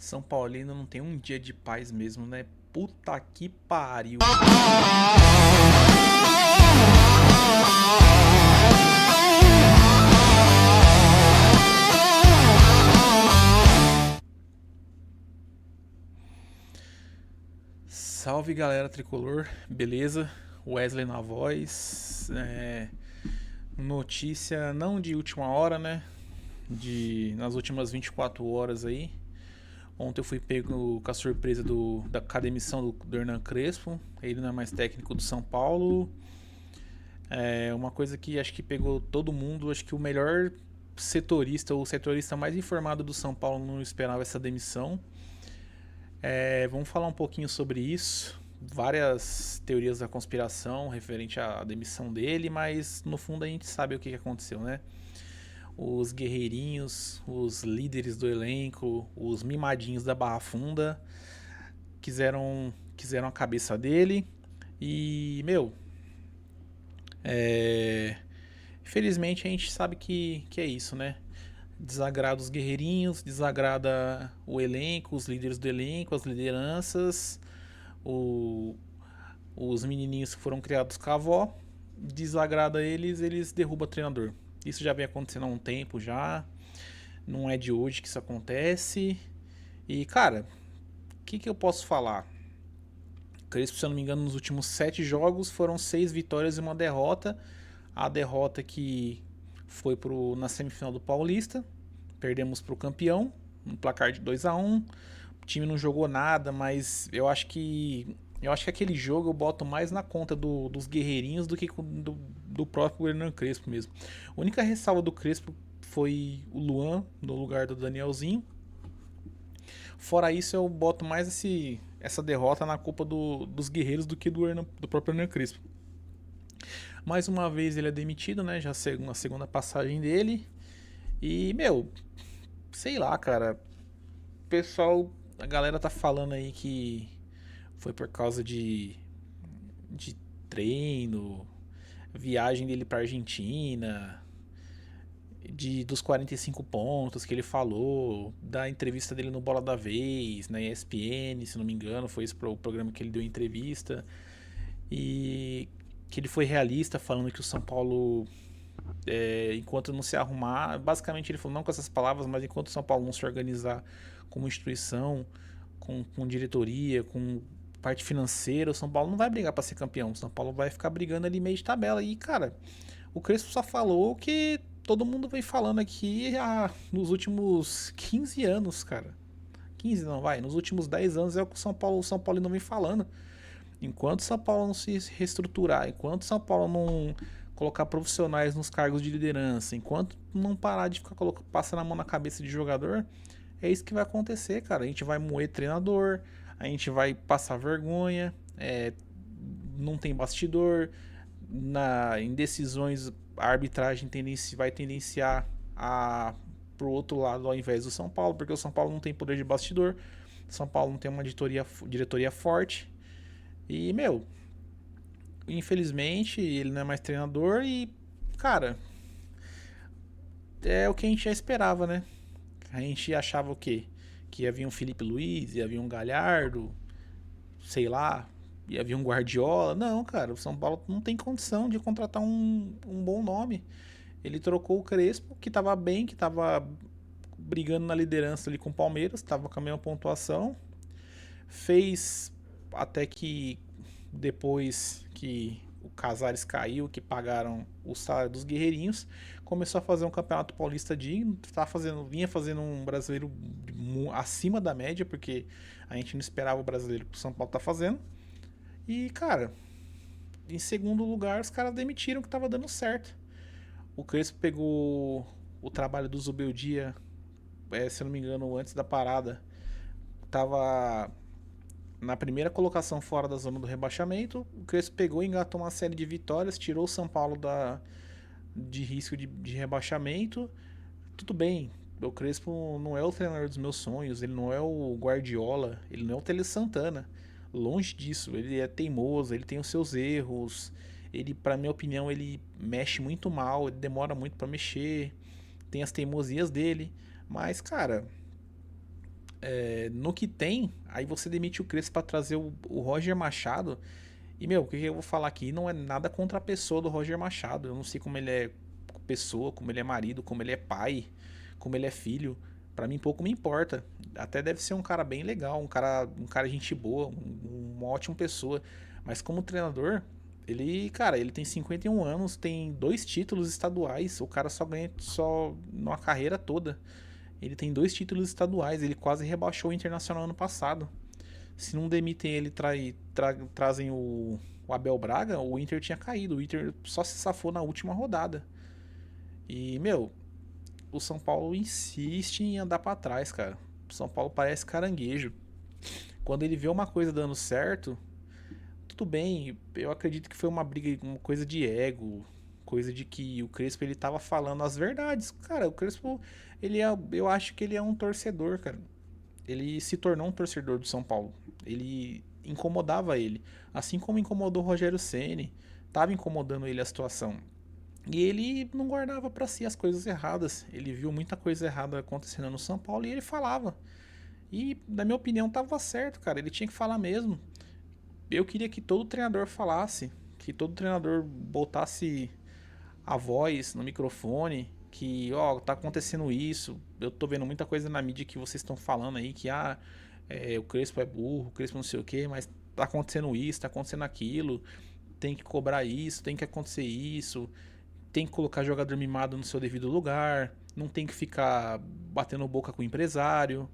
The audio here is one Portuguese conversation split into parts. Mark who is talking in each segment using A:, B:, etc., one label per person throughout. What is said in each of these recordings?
A: São Paulino não tem um dia de paz mesmo, né? Puta que pariu. Salve galera tricolor, beleza? Wesley na voz. Notícia não de última hora, né? Nas últimas 24 horas aí. Ontem eu fui pego com a surpresa com a demissão do Hernan Crespo. Ele não é mais técnico do São Paulo. É uma coisa que acho que pegou todo mundo. Acho que o melhor setorista, o setorista mais informado do São Paulo não esperava essa demissão. Vamos falar um pouquinho sobre isso. Várias teorias da conspiração referente à demissão dele, mas no fundo a gente sabe o que aconteceu, né? Os guerreirinhos, os líderes do elenco, os mimadinhos da Barra Funda quiseram a cabeça dele e, infelizmente a gente sabe que é isso, né? Desagrada os guerreirinhos, desagrada o elenco, os líderes do elenco, as lideranças, o, os menininhos que foram criados com a avó, desagrada eles derrubam o treinador. Isso já vem acontecendo há um tempo já, não é de hoje que isso acontece. E, cara, o que eu posso falar? Crespo, se eu não me engano, nos últimos 7 jogos foram 6 vitórias e uma derrota. A derrota que foi na semifinal do Paulista. Perdemos pro campeão, no placar de 2-1. O time não jogou nada, mas eu acho que aquele jogo eu boto mais na conta dos guerreirinhos do que do próprio Hernan Crespo mesmo. A única ressalva do Crespo foi o Luan no lugar do Danielzinho. Fora isso, eu boto mais essa derrota na culpa dos guerreiros do que do próprio Hernan Crespo. Mais uma vez ele é demitido, né? Já na segunda passagem dele. E, sei lá, cara. Pessoal, a galera tá falando aí que foi por causa de treino, viagem dele pra Argentina, dos 45 pontos que ele falou, da entrevista dele no Bola da Vez, na ESPN, se não me engano, foi esse o programa que ele deu entrevista. E que ele foi realista, falando que o São Paulo, enquanto não se arrumar, basicamente ele falou, não com essas palavras, mas enquanto o São Paulo não se organizar como instituição, com diretoria, com parte financeira, o São Paulo não vai brigar para ser campeão. O São Paulo vai ficar brigando ali meio de tabela. E, cara, o Crespo só falou que todo mundo vem falando aqui nos últimos 15 anos, cara. 15 não, vai. Nos últimos 10 anos é o que o São Paulo não vem falando. Enquanto o São Paulo não se reestruturar, enquanto o São Paulo não colocar profissionais nos cargos de liderança, enquanto não parar de ficar passando a mão na cabeça de jogador, é isso que vai acontecer, cara. A gente vai moer treinador, a gente vai passar vergonha, não tem bastidor, em decisões a arbitragem vai tendenciar pro outro lado ao invés do São Paulo, porque o São Paulo não tem poder de bastidor, o São Paulo não tem uma diretoria forte. E, infelizmente ele não é mais treinador e, cara, é o que a gente já esperava, né? A gente achava o quê? Que ia vir um Felipe Luiz, ia vir um Galhardo, sei lá, ia vir um Guardiola. Não, cara, o São Paulo não tem condição de contratar um bom nome. Ele trocou o Crespo, que tava bem, que tava brigando na liderança ali com o Palmeiras, tava com a mesma pontuação. Fez até que depois que o Casares caiu, que pagaram o salário dos guerreirinhos, começou a fazer um campeonato paulista digno, vinha fazendo um brasileiro acima da média, porque a gente não esperava o brasileiro que o São Paulo tá fazendo. E, cara, em segundo lugar, os caras demitiram que tava dando certo. O Crespo pegou o trabalho do Zubeldia, se eu não me engano, antes da parada, tava na primeira colocação fora da zona do rebaixamento. O Crespo pegou e engatou uma série de vitórias, tirou o São Paulo de risco de rebaixamento. Tudo bem, o Crespo não é o treinador dos meus sonhos, ele não é o Guardiola, ele não é o Tele Santana. Longe disso, ele é teimoso, ele tem os seus erros. Ele, pra minha opinião, ele mexe muito mal, ele demora muito para mexer, tem as teimosias dele. Mas, cara, no que tem, aí você demite o Crespo pra trazer o Roger Machado. E, meu, o que eu vou falar aqui não é nada contra a pessoa do Roger Machado. Eu não sei como ele é pessoa, como ele é marido, como ele é pai, como ele é filho. Pra mim pouco me importa. Até deve ser um cara bem legal, um cara gente boa, uma ótima pessoa. Mas como treinador, ele, cara, ele tem 51 anos, tem 2 títulos estaduais. O cara só ganha só numa carreira toda. Ele tem 2 títulos estaduais, ele quase rebaixou o Internacional ano passado. Se não demitem ele trazem o Abel Braga, o Inter tinha caído. O Inter só se safou na última rodada. E, meu, o São Paulo insiste em andar pra trás, cara. O São Paulo parece caranguejo. Quando ele vê uma coisa dando certo, tudo bem. Eu acredito que foi uma briga, uma coisa de ego, coisa de que o Crespo ele tava falando as verdades. Cara, o Crespo, eu acho que ele é um torcedor, cara. Ele se tornou um torcedor do São Paulo. Ele incomodava ele, assim como incomodou o Rogério Ceni, tava incomodando ele a situação. E ele não guardava pra si as coisas erradas. Ele viu muita coisa errada acontecendo no São Paulo e ele falava. E, na minha opinião, tava certo, cara. Ele tinha que falar mesmo. Eu queria que todo treinador falasse, que todo treinador botasse a voz no microfone, que, ó, tá acontecendo isso, eu tô vendo muita coisa na mídia que vocês estão falando aí, que, o Crespo é burro, o Crespo não sei o que, mas tá acontecendo isso, tá acontecendo aquilo, tem que cobrar isso, tem que acontecer isso, tem que colocar jogador mimado no seu devido lugar, não tem que ficar batendo boca com o empresário.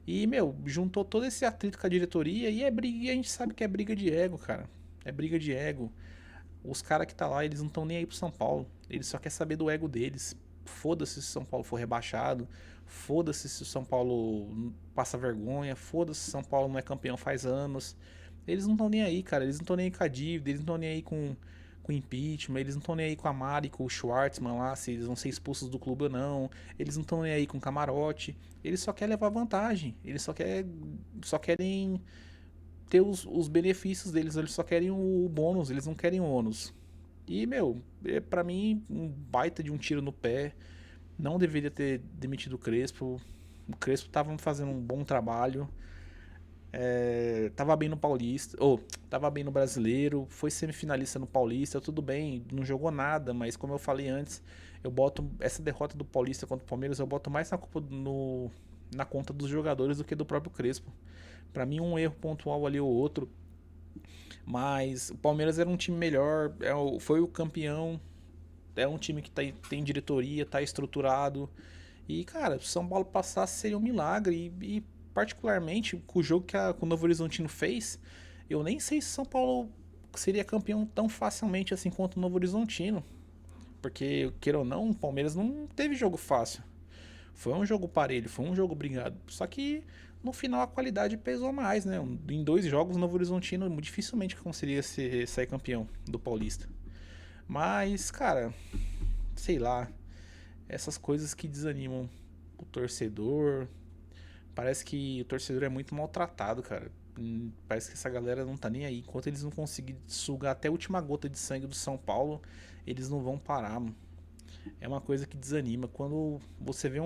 A: E, meu, juntou todo esse atrito com a diretoria e é briga, e a gente sabe que é briga de ego, cara. É briga de ego. Os caras que tá lá, eles não estão nem aí pro São Paulo. Eles só querem saber do ego deles. Foda-se se o São Paulo for rebaixado. Foda-se se o São Paulo passa vergonha. Foda-se se o São Paulo não é campeão faz anos. Eles não estão nem aí, cara. Eles não estão nem aí com a dívida. Eles não estão nem aí com impeachment. Eles não estão nem aí com a Mari, com o Schwartzman lá, se eles vão ser expulsos do clube ou não. Eles não estão nem aí com o camarote. Eles só querem levar vantagem. Eles só querem ter os benefícios deles, eles só querem o bônus, eles não querem o ônus. E, meu, pra mim, um baita de um tiro no pé. Não deveria ter demitido o Crespo. O Crespo tava fazendo um bom trabalho. Tava bem no Paulista, ou tava bem no Brasileiro, foi semifinalista no Paulista, tudo bem, não jogou nada, mas como eu falei antes, eu boto essa derrota do Paulista contra o Palmeiras, eu boto mais na culpa na conta dos jogadores do que do próprio Crespo. Pra mim, um erro pontual ali ou outro, mas o Palmeiras era um time melhor, foi o campeão, é um time que tem diretoria, tá estruturado. E, cara, se o São Paulo passasse seria um milagre. E particularmente, com o jogo que o Novo Horizontino fez, eu nem sei se o São Paulo seria campeão tão facilmente assim quanto o Novo Horizontino. Porque, queira ou não, o Palmeiras não teve jogo fácil. Foi um jogo parelho, foi um jogo brigado. Só que no final a qualidade pesou mais, né? Em 2 jogos, o Novo Horizontino dificilmente conseguiria sair campeão do Paulista. Mas, cara, sei lá, essas coisas que desanimam o torcedor. Parece que o torcedor é muito maltratado, cara. Parece que essa galera não tá nem aí. Enquanto eles não conseguirem sugar até a última gota de sangue do São Paulo, eles não vão parar, mano. É uma coisa que desanima. Quando você vê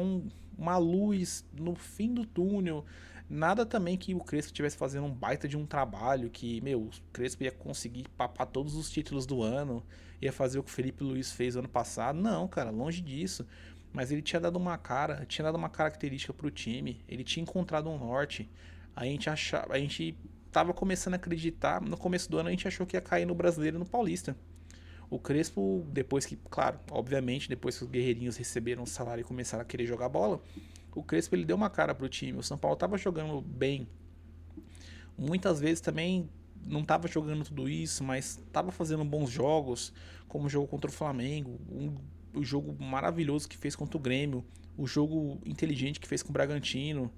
A: uma luz no fim do túnel, nada também que o Crespo estivesse fazendo um baita de um trabalho, que, meu, o Crespo ia conseguir papar todos os títulos do ano, ia fazer o que o Felipe Luiz fez ano passado. Não, cara, longe disso. Mas ele tinha dado uma cara, tinha dado uma característica pro time, ele tinha encontrado um norte. A gente tava começando a acreditar, no começo do ano a gente achou que ia cair no Brasileiro e no Paulista. O Crespo, depois que, claro, obviamente, depois que os guerreirinhos receberam o salário e começaram a querer jogar bola, o Crespo ele deu uma cara pro time. O São Paulo tava jogando bem. Muitas vezes também não tava jogando tudo isso, mas tava fazendo bons jogos, como o jogo contra o Flamengo, o jogo maravilhoso que fez contra o Grêmio, o jogo inteligente que fez com o Bragantino.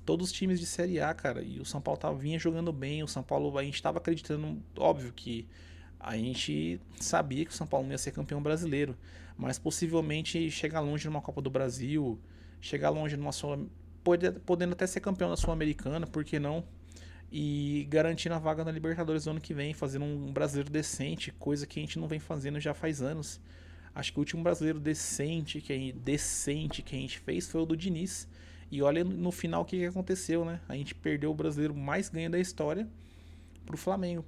A: Todos os times de Série A, cara, e o São Paulo vinha jogando bem, o São Paulo, a gente tava acreditando, óbvio que a gente sabia que o São Paulo não ia ser campeão brasileiro, mas possivelmente chegar longe numa Copa do Brasil, chegar longe numa podendo até ser campeão da Sul-Americana, por que não? E garantindo a vaga na Libertadores no ano que vem, fazendo um brasileiro decente, coisa que a gente não vem fazendo já faz anos. Acho que o último brasileiro decente que a gente fez foi o do Diniz. E olha no final o que aconteceu, né? A gente perdeu o brasileiro mais ganho da história pro Flamengo.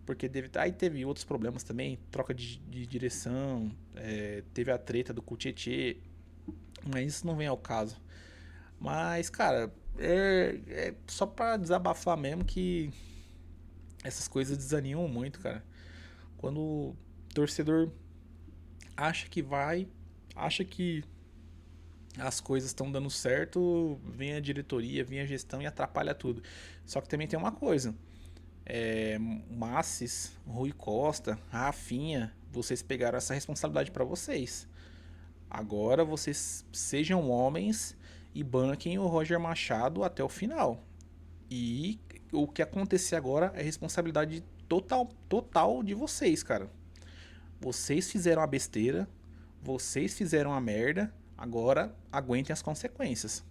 A: Porque aí teve outros problemas também, troca de direção, teve a treta do Kutchê, mas isso não vem ao caso. Mas, cara, é só pra desabafar mesmo que essas coisas desanimam muito, cara. Quando o torcedor acha que vai, acha que as coisas estão dando certo, vem a diretoria, vem a gestão e atrapalha tudo. Só que também tem uma coisa: Massis, Rui Costa, Rafinha, vocês pegaram essa responsabilidade para vocês. Agora vocês sejam homens e banquem o Roger Machado até o final. E o que acontecer agora é responsabilidade total de vocês, cara. Vocês fizeram a besteira, vocês fizeram a merda, agora aguentem as consequências.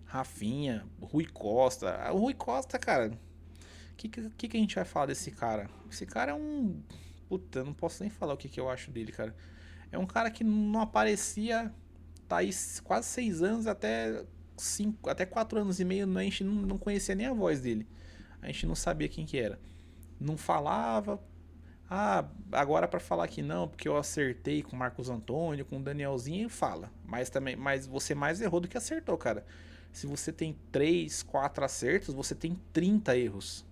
A: Rafinha, Rui Costa. O Rui Costa, cara, que a gente vai falar desse cara? Esse cara é um. Puta, eu não posso nem falar o que eu acho dele, cara. É um cara que não aparecia, tá aí quase 6 anos, até 4 anos e meio, a gente não conhecia nem a voz dele. A gente não sabia quem que era. Não falava. Ah, agora para falar que não, porque eu acertei com o Marcos Antônio, com o Danielzinho, fala. Mas você mais errou do que acertou, cara. Se você tem 3, 4 acertos, você tem 30 erros.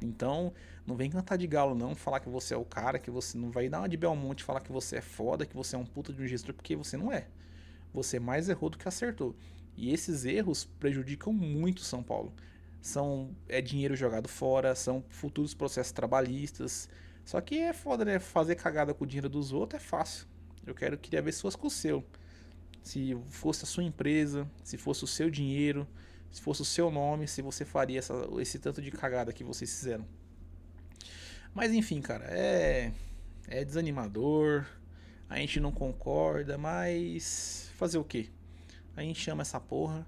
A: Então, não vem cantar de galo não, falar que você é o cara, que você não vai dar uma de Belmonte, falar que você é foda, que você é um puta de um gestor, porque você não é. Você mais errou do que acertou. E esses erros prejudicam muito São Paulo. É dinheiro jogado fora, são futuros processos trabalhistas. Só que é foda, né? Fazer cagada com o dinheiro dos outros é fácil. Queria ver se fosse com o seu. Se fosse a sua empresa, se fosse o seu dinheiro, se fosse o seu nome, se você faria esse tanto de cagada que vocês fizeram. Mas enfim, cara, é desanimador. A gente não concorda, mas fazer o quê? A gente chama essa porra,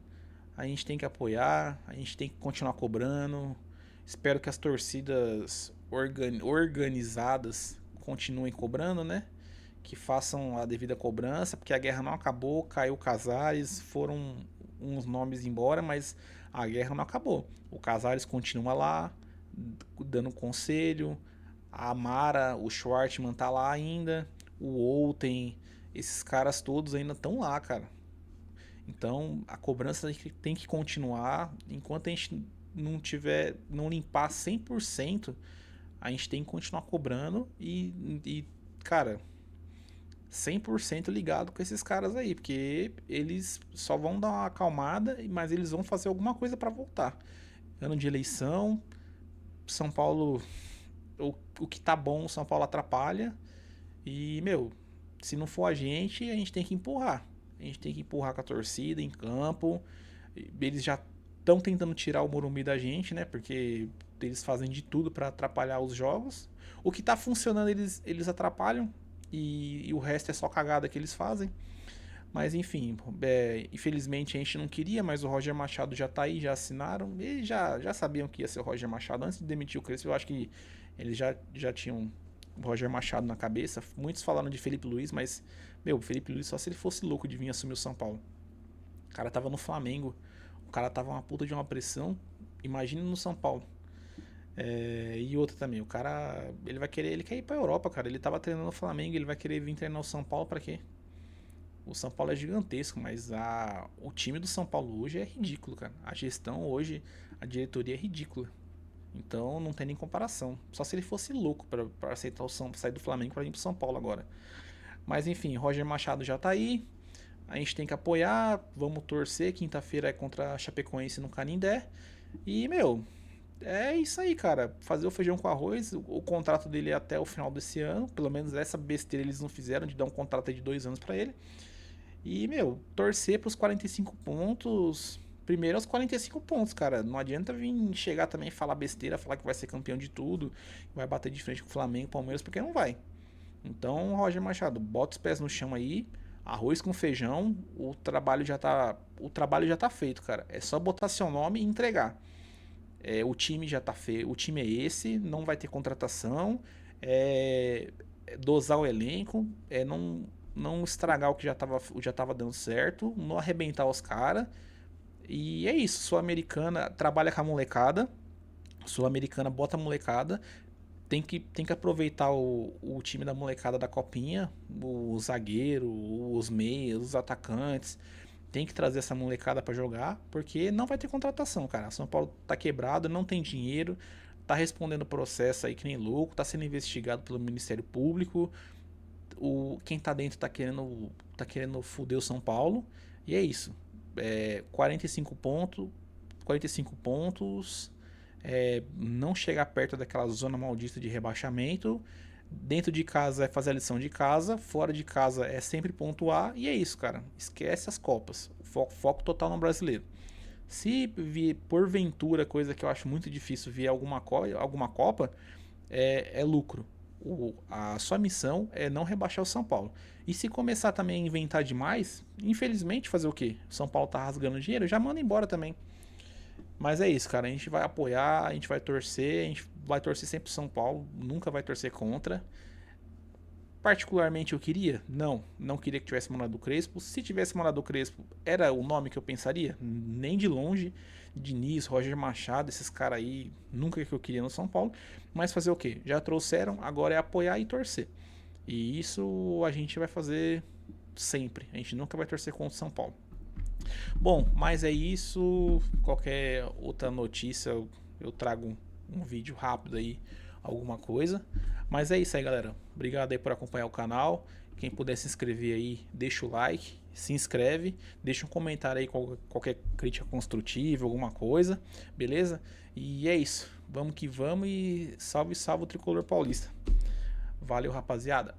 A: a gente tem que apoiar, a gente tem que continuar cobrando. Espero que as torcidas organizadas continuem cobrando, né? Que façam a devida cobrança, porque a guerra não acabou, caiu o Casares, foram uns nomes embora, mas a guerra não acabou. O Casares continua lá, dando conselho, a Amara, o Schwartzman tá lá ainda, o Outen, esses caras todos ainda estão lá, cara. Então a cobrança tem que continuar. Enquanto a gente não limpar 100%, a gente tem que continuar cobrando cara, 100% ligado com esses caras aí, porque eles só vão dar uma acalmada, mas eles vão fazer alguma coisa para voltar. Ano de eleição, São Paulo, o que tá bom, o São Paulo atrapalha. E, meu, se não for a gente tem que empurrar. A gente tem que empurrar com a torcida em campo. Eles já estão tentando tirar o Morumbi da gente, né? Porque eles fazem de tudo para atrapalhar os jogos. O que tá funcionando, eles atrapalham. E o resto é só cagada que eles fazem. Mas enfim, infelizmente a gente não queria, mas o Roger Machado já tá aí, já assinaram. E já sabiam que ia ser o Roger Machado. Antes de demitir o Crespo, eu acho que eles já tinham o Roger Machado na cabeça. Muitos falaram de Felipe Luiz, mas, meu, o Felipe Luiz só se ele fosse louco de vir assumir o São Paulo. O cara tava no Flamengo, o cara tava uma puta de uma pressão. Imagina no São Paulo. E outra também, o cara, ele quer ir pra Europa, cara. Ele tava treinando no Flamengo, ele vai querer vir treinar o São Paulo pra quê? O São Paulo é gigantesco, mas o time do São Paulo hoje é ridículo, cara. A gestão hoje, a diretoria é ridícula. Então não tem nem comparação. Só se ele fosse louco pra aceitar sair do Flamengo pra ir pro São Paulo agora. Mas enfim, Roger Machado já tá aí. A gente tem que apoiar, vamos torcer. Quinta-feira é contra a Chapecoense no Canindé. E, meu, é isso aí, cara. Fazer o feijão com arroz. O contrato dele é até o final desse ano. Pelo menos essa besteira eles não fizeram de dar um contrato de 2 anos pra ele. E, meu, torcer pros 45 pontos. Primeiro aos 45 pontos, cara. Não adianta vir chegar também e falar besteira, falar que vai ser campeão de tudo, vai bater de frente com o Flamengo, Palmeiras, porque não vai. Então, Roger Machado, bota os pés no chão aí, arroz com feijão, o trabalho já tá feito, cara. É só botar seu nome e entregar. O time já tá feio, o time é esse, não vai ter contratação, dosar o elenco, não estragar o que já tava dando certo, não arrebentar os caras. E é isso, Sul-Americana trabalha com a molecada, Sul-Americana bota a molecada, tem que aproveitar o time da molecada da copinha, o zagueiro, os meias, os atacantes. Tem que trazer essa molecada pra jogar, porque não vai ter contratação, cara. São Paulo tá quebrado, não tem dinheiro, tá respondendo processo aí que nem louco, tá sendo investigado pelo Ministério Público. Quem tá dentro tá querendo foder o São Paulo. E é isso. 45 pontos, 45 pontos, não chegar perto daquela zona maldita de rebaixamento. Dentro de casa é fazer a lição de casa, fora de casa é sempre pontuar, e é isso, cara. Esquece as Copas. Foco total no brasileiro. Se vir porventura, coisa que eu acho muito difícil, vir alguma Copa, é lucro. A sua missão é não rebaixar o São Paulo. E se começar também a inventar demais, infelizmente fazer o quê? O São Paulo tá rasgando dinheiro, já manda embora também. Mas é isso, cara. A gente vai apoiar, a gente vai torcer sempre pro São Paulo, nunca vai torcer contra. Particularmente eu queria? Não queria que tivesse mandado o Crespo. Se tivesse mandado o Crespo, era o nome que eu pensaria? Nem de longe. Diniz, Roger Machado, esses caras aí, nunca que eu queria no São Paulo. Mas fazer o quê? Já trouxeram, agora é apoiar e torcer. E isso a gente vai fazer sempre. A gente nunca vai torcer contra o São Paulo. Bom, mas é isso. Qualquer outra notícia eu trago um vídeo rápido aí, alguma coisa. Mas é isso aí, galera. Obrigado aí por acompanhar o canal. Quem puder se inscrever aí, deixa o like, se inscreve, deixa um comentário aí, qualquer crítica construtiva, alguma coisa, beleza? E é isso. Vamos que vamos e salve, salve o tricolor paulista. Valeu, rapaziada.